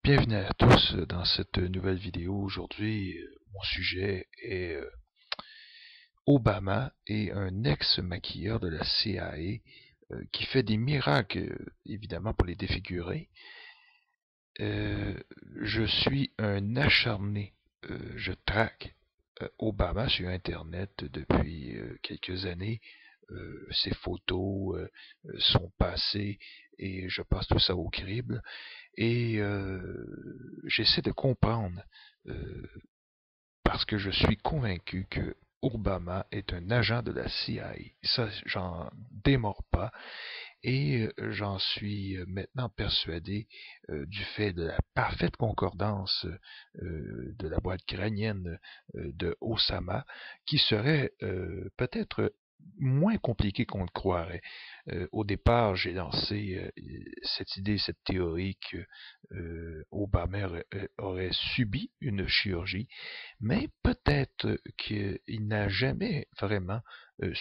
Bienvenue à tous dans cette nouvelle vidéo. Aujourd'hui, mon sujet est Obama et un ex-maquilleur de la CIA qui fait des miracles, évidemment, pour les défigurer. Je suis un acharné. Je traque Obama sur Internet depuis quelques années. Ses photos, son passé, et je passe tout ça au crible. Et j'essaie de comprendre, euh, parce que je suis convaincu que Obama est un agent de la CIA. Ça, j'en démords pas. Et j'en suis maintenant persuadé du fait de la parfaite concordance de la boîte crânienne de Osama, qui serait peut-être moins compliqué qu'on le croirait. Au départ, j'ai lancé cette idée, cette théorie que Obama aurait subi une chirurgie, mais peut-être qu'il n'a jamais vraiment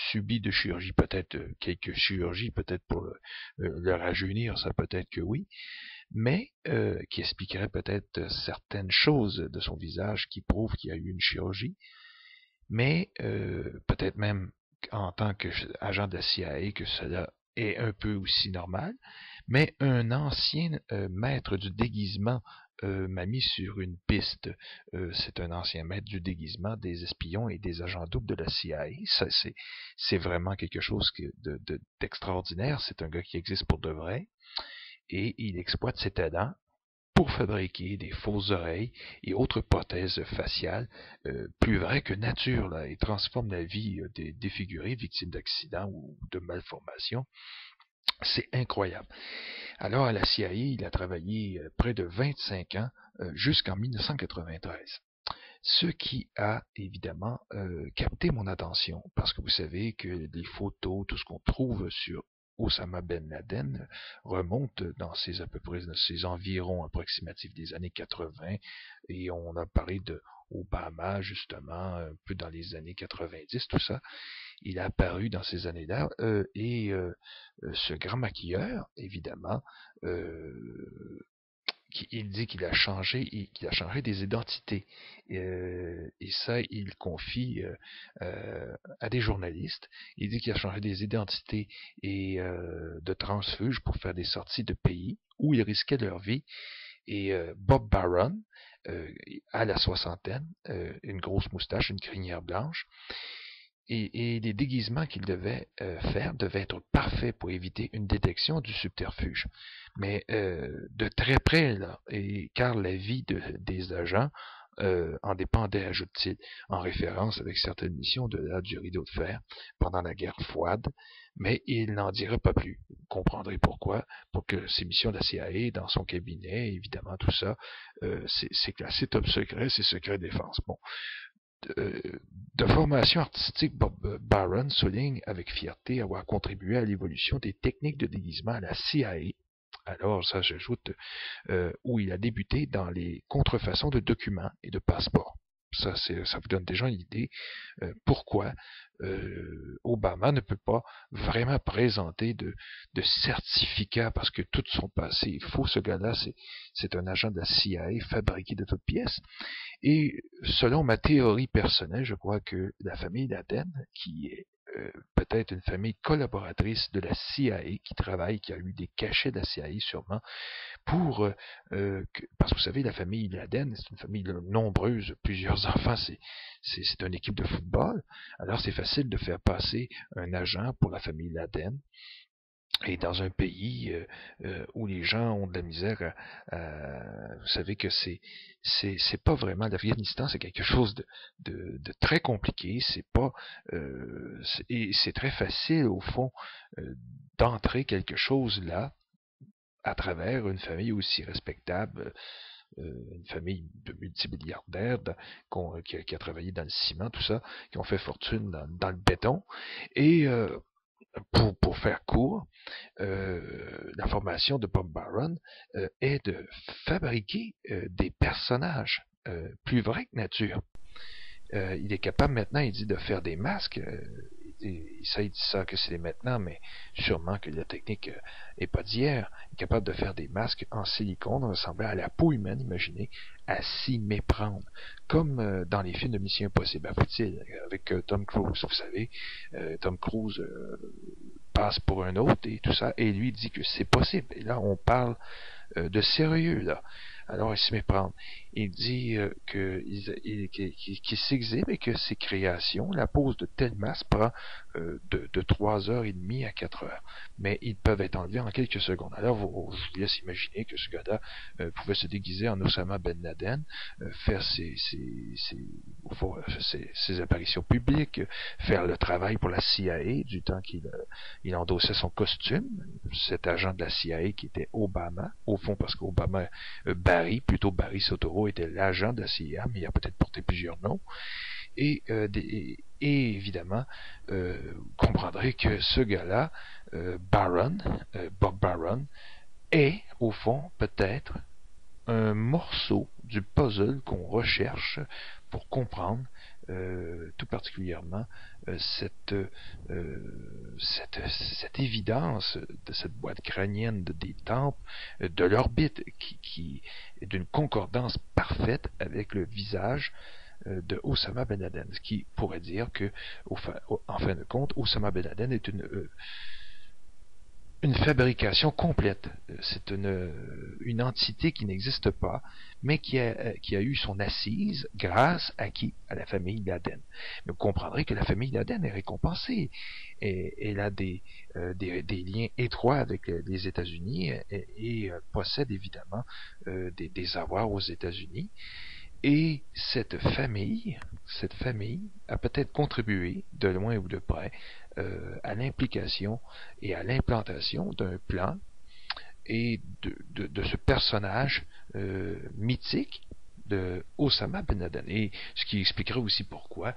subi de chirurgie, peut-être quelques chirurgies, peut-être pour le rajeunir, ça peut-être que oui, mais qui expliquerait peut-être certaines choses de son visage qui prouvent qu'il y a eu une chirurgie, mais peut-être même en tant qu'agent de la CIA que cela est un peu aussi normal, mais un ancien maître du déguisement m'a mis sur une piste. C'est un ancien maître du déguisement des espions et des agents doubles de la CIA. Ça, c'est vraiment quelque chose d'extraordinaire. C'est un gars qui existe pour de vrai et il exploite ses talents pour fabriquer des fausses oreilles et autres prothèses faciales plus vraies que nature, là, et transforme la vie des défigurés, victimes d'accidents ou de malformations. C'est incroyable. Alors, à la CIA, il a travaillé près de 25 ans jusqu'en 1993. Ce qui a évidemment capté mon attention, parce que vous savez que les photos, tout ce qu'on trouve sur Osama Ben Laden remonte dans à peu près dans ses environs approximatifs des années 80, et on a parlé de Obama justement un peu dans les années 90, tout ça. Il a apparu dans ces années-là, ce grand maquilleur, évidemment, il dit qu'il a changé des identités. Et ça, il confie à des journalistes. Il dit qu'il a changé des identités et de transfuges pour faire des sorties de pays où ils risquaient leur vie. Et Bob Barron, à la soixantaine, une grosse moustache, une crinière blanche, et les déguisements qu'il devait faire devaient être parfaits pour éviter une détection du subterfuge. Mais de très près, là, et car la vie des agents en dépendait, ajoute-t-il, en référence avec certaines missions de l'âge du rideau de fer pendant la guerre froide, mais il n'en dira pas plus. Vous comprendrez pourquoi, pour que ces missions de la CIA, dans son cabinet, évidemment, tout ça, c'est classé top secret, c'est secret défense. Bon, de formation artistique, Bob Barron souligne avec fierté avoir contribué à l'évolution des techniques de déguisement à la CIA. Alors, ça, j'ajoute, où il a débuté dans les contrefaçons de documents et de passeports. Ça vous donne déjà une idée pourquoi Obama ne peut pas vraiment présenter de certificat, parce que tout son passé est faux. Ce gars-là, c'est un agent de la CIA fabriqué de toutes pièces. Et selon ma théorie personnelle, je crois que la famille Laden, qui est peut-être une famille collaboratrice de la CIA, qui a eu des cachets de la CIA sûrement, parce que vous savez, la famille Laden, c'est une famille nombreuse, plusieurs enfants, c'est une équipe de football, alors c'est facile de faire passer un agent pour la famille Laden. Et dans un pays où les gens ont de la misère vous savez que c'est pas vraiment l'Afghanistan, c'est quelque chose de très compliqué, c'est pas et c'est très facile au fond d'entrer quelque chose là à travers une famille aussi respectable, une famille de multimilliardaires qui a travaillé dans le ciment, tout ça, qui ont fait fortune dans le béton. Et pour faire court, la formation de Bob Barron est de fabriquer des personnages plus vrais que nature. Il est capable maintenant, il dit, de faire des masques. Il il dit ça que c'est maintenant, mais sûrement que la technique est pas d'hier. Il est capable de faire des masques en silicone ressemblant à la peau humaine, imaginez, à s'y méprendre. Comme dans les films de Mission Impossible, avec Tom Cruise, vous savez. Tom Cruise passe pour un autre et tout ça, et lui dit que c'est possible. Et là, on parle de sérieux, là. Alors, il se méprend. Il dit qu'il s'exhibe et que ses créations, la pose de telle masse prend de 3h30 à 4 heures. Mais ils peuvent être enlevés en quelques secondes. Alors, je vous laisse imaginer que ce gars-là pouvait se déguiser en Osama Ben Laden, faire ses apparitions publiques, faire le travail pour la CIA du temps qu'il endossait son costume, cet agent de la CIA qui était Obama, au fond parce qu'Obama, Barry Soetoro était l'agent de la CIA, mais il a peut-être porté plusieurs noms. Et évidemment, vous comprendrez que ce gars-là, Bob Barron, est, au fond, peut-être un morceau du puzzle qu'on recherche pour comprendre tout particulièrement cette évidence de cette boîte crânienne des tempes, de l'orbite qui est d'une concordance parfaite avec le visage de Osama Ben Laden, ce qui pourrait dire que, en fin de compte, Osama Ben Laden est une fabrication complète. C'est une entité qui n'existe pas, mais qui a eu son assise grâce à qui? À la famille Laden. Mais vous comprendrez que la famille Laden est récompensée. Et elle a des liens étroits avec les États-Unis et possède évidemment des avoirs aux États-Unis. Et cette famille a peut-être contribué, de loin ou de près, à l'implication et à l'implantation d'un plan et de ce personnage mythique de Osama Ben Laden. Et ce qui expliquerait aussi pourquoi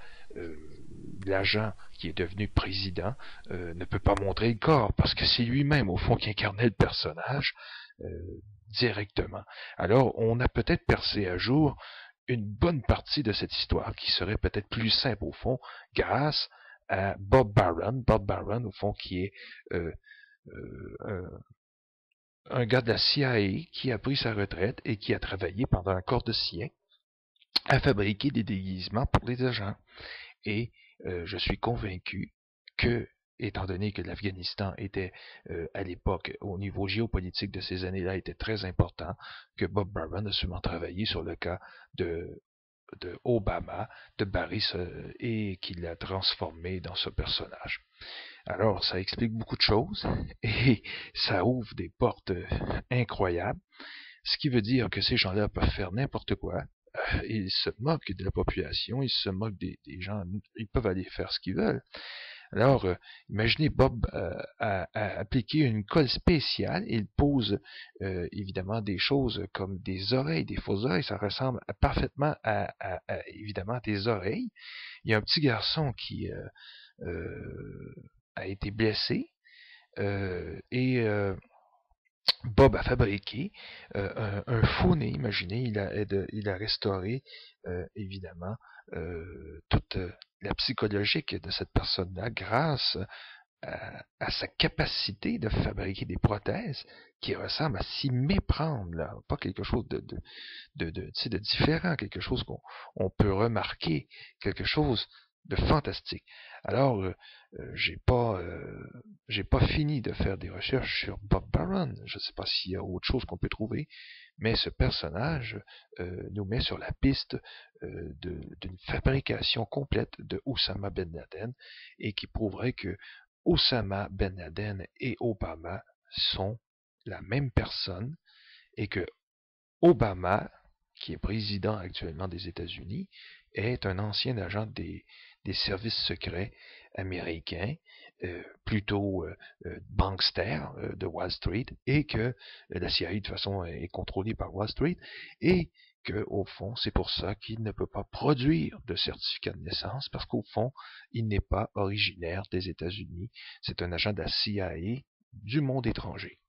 l'agent qui est devenu président ne peut pas montrer le corps, parce que c'est lui-même, au fond, qui incarnait le personnage directement. Alors, on a peut-être percé à jour une bonne partie de cette histoire qui serait peut-être plus simple au fond grâce à Bob Barron au fond qui est un gars de la CIA qui a pris sa retraite et qui a travaillé pendant un quart de siècle à fabriquer des déguisements pour les agents. Et je suis convaincu que, étant donné que l'Afghanistan était à l'époque, au niveau géopolitique de ces années-là, était très important, que Bob Barron a sûrement travaillé sur le cas de Obama, de Barry, et qu'il l'a transformé dans ce personnage. Alors, ça explique beaucoup de choses, et ça ouvre des portes incroyables, ce qui veut dire que ces gens-là peuvent faire n'importe quoi. Ils se moquent de la population, ils se moquent des gens, ils peuvent aller faire ce qu'ils veulent. Alors, imaginez Bob a appliqué une colle spéciale. Il pose évidemment des choses comme des oreilles, des fausses oreilles. Ça ressemble parfaitement évidemment des oreilles. Il y a un petit garçon qui a été blessé et Bob a fabriqué un faux nez, imaginez, il a restauré évidemment toute la psychologique de cette personne-là grâce à sa capacité de fabriquer des prothèses qui ressemblent à s'y méprendre, là. Pas quelque chose de différent, quelque chose qu'on peut remarquer, quelque chose de fantastique. Alors, j'ai pas fini de faire des recherches sur Bob Barron. Je ne sais pas s'il y a autre chose qu'on peut trouver, mais ce personnage nous met sur la piste d'une fabrication complète de Osama Ben Laden et qui prouverait que Osama Ben Laden et Obama sont la même personne et que Obama, qui est président actuellement des États-Unis, est un ancien agent des services secrets américains, plutôt bankster de Wall Street, et que la CIA de toute façon est contrôlée par Wall Street, et que au fond, c'est pour ça qu'il ne peut pas produire de certificat de naissance, parce qu'au fond, il n'est pas originaire des États-Unis. C'est un agent de la CIA du monde étranger.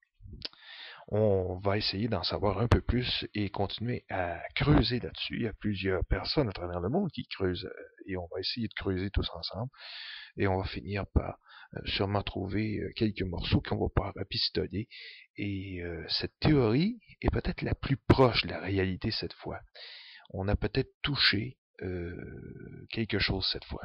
On va essayer d'en savoir un peu plus et continuer à creuser là-dessus. Il y a plusieurs personnes à travers le monde qui creusent et on va essayer de creuser tous ensemble et on va finir par sûrement trouver quelques morceaux qu'on va pouvoir rapistonner. Et cette théorie est peut-être la plus proche de la réalité cette fois. On a peut-être touché quelque chose cette fois.